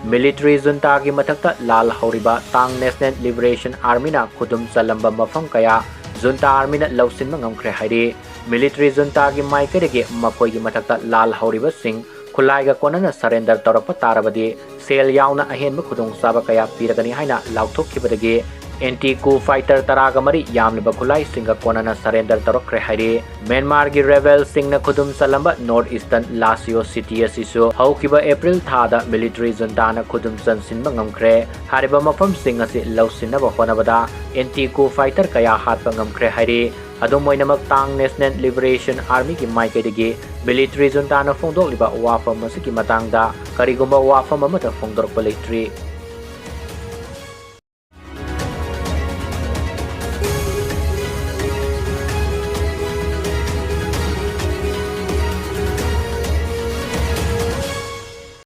military junta gi mathakta lal hauriba Taang National Liberation Armyna Khudum Chalamba Mafam kaya Junta Armyna Lousinba Ngamkhre Hairi military junta gi maikadagi makoi gi mathakta lal hauriba sing khulai ga konana surrender torapa tarabadi sel yauna ahenba khudong saba kaya piragani haina lauthokkhibadagi anti-coup fighter taraga mari yamliba khulai singa konana surrender torokre hairi Myanmar gi rebel singna Khudum Chalamba North Eastern Lasio City asisu haukiba April thada military junta na Khudum Chalamba Ngamkhre hariba mafam sing asi lausinaba honabada anti-coup fighter kaya hatpa ngamkhre hairi adumoinamak Taang National Liberation Army ki maikadagi military junta na phongdok liba wafam masiki matangda karigumba wafam amata phongdorpa leitri